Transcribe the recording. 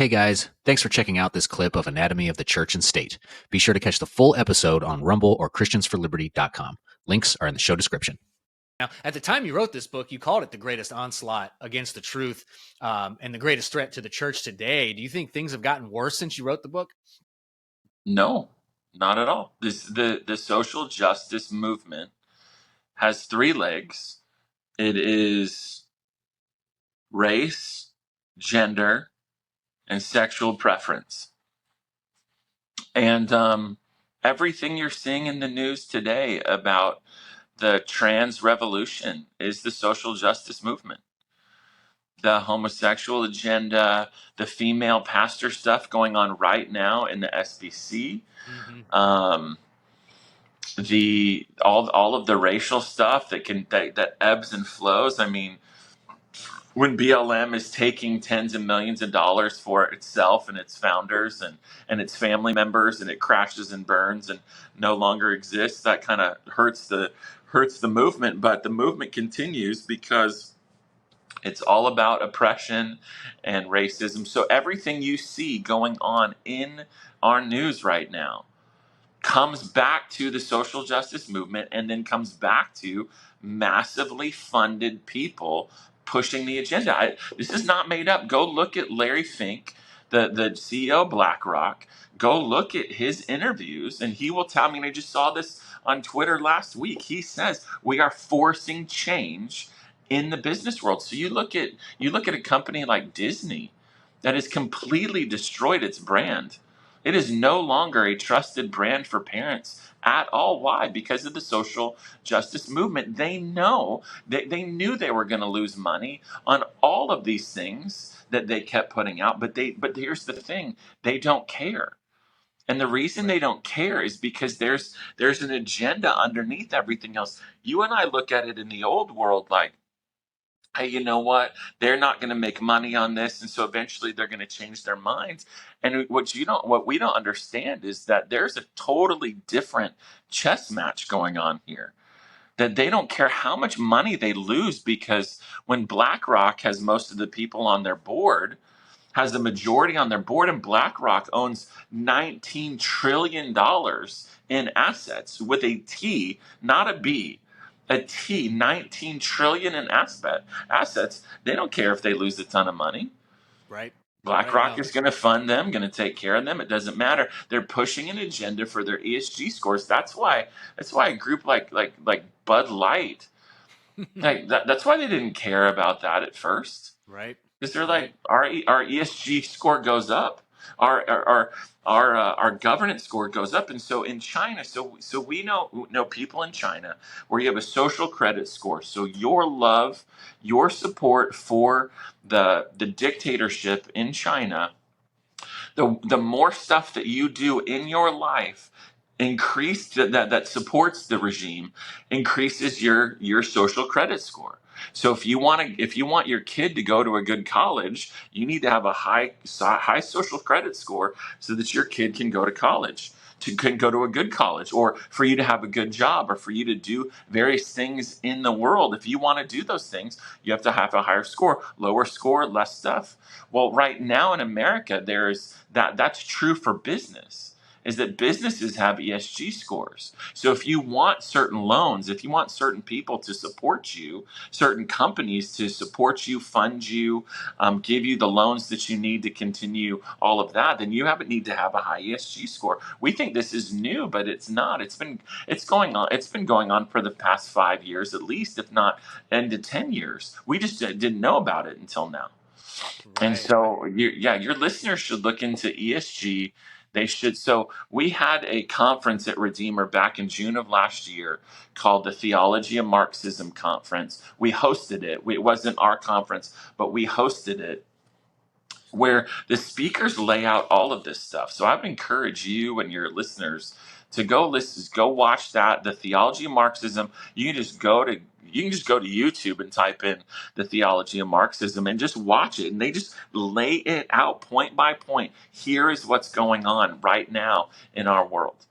Hey guys, thanks for checking out this clip of Anatomy of the Church and State. Be sure to catch the full episode on Rumble or ChristiansForLiberty.com. Links are in the show description. Now, at the time you wrote this book, you called it the greatest onslaught against the truth and the greatest threat to the church today. Do you think things have gotten worse since you wrote the book? No, not at all. The social justice movement has three legs. It is race, gender, and sexual preference. And everything you're seeing in the news today about the trans revolution is the social justice movement. The homosexual agenda, the female pastor stuff going on right now in the SBC. The all of the racial stuff that ebbs and flows. I mean, when BLM is taking tens of millions of dollars for itself and its founders and its family members, and it crashes and burns and no longer exists, that kind of hurts the movement. But the movement continues because it's all about oppression and racism. So everything you see going on in our news right now comes back to the social justice movement, and then comes back to massively funded people pushing the agenda. This is not made up. Go look at Larry Fink, the CEO of BlackRock. Go look at his interviews, and he will tell me, and I just saw this on Twitter last week. He says we are forcing change in the business world. So you look at a company like Disney that has completely destroyed its brand. It is no longer a trusted brand for parents at all. Why? Because of the social justice movement. They know that they knew they were going to lose money on all of these things that they kept putting out. But here's the thing: they don't care. And the reason they don't care is because there's an agenda underneath everything else. You and I look at it in the old world like, hey, you know what? They're not going to make money on this, and so eventually they're going to change their minds. And what we don't understand is that there's a totally different chess match going on here. That they don't care how much money they lose, because when BlackRock has most of the people on their board, has the majority on their board, and BlackRock owns $19 trillion in assets with a T, not a B. A T, 19 trillion in assets. They don't care if they lose a ton of money. Right. BlackRock is going to fund them, going to take care of them. It doesn't matter. They're pushing an agenda for their ESG scores. That's why a group like Bud Light, that's why they didn't care about that at first. Right. Because they're like, our ESG score goes up, our governance score goes up. And so in China, so we know people in China where you have a social credit score. So your love, your support for the dictatorship in China, the more stuff that you do in your life that supports the regime, increases your social credit score. So if you want your kid to go to a good college, you need to have a high social credit score so that your kid can go to college, can go to a good college, or for you to have a good job, or for you to do various things in the world. If you want to do those things, you have to have a higher score. Lower score, less stuff. Well, right now in America, that's true for business, is that businesses have ESG scores. So if you want certain loans, if you want certain people to support you, certain companies to support you, fund you, give you the loans that you need to continue all of that, then you need to have a high ESG score. We think this is new, but it's not. It's been going on for the past 5 years at least, if not into 10 years. We just didn't know about it until now. Right. And so, your listeners should look into ESG. They should. So we had a conference at Redeemer back in June of last year called the Theology of Marxism Conference. We hosted it. It wasn't our conference, but we hosted it, where the speakers lay out all of this stuff. So I would encourage you and your listeners to go watch that, the Theology of Marxism. You can just go to YouTube and type in the Theology of Marxism and just watch it. And they just lay it out point by point. Here is what's going on right now in our world.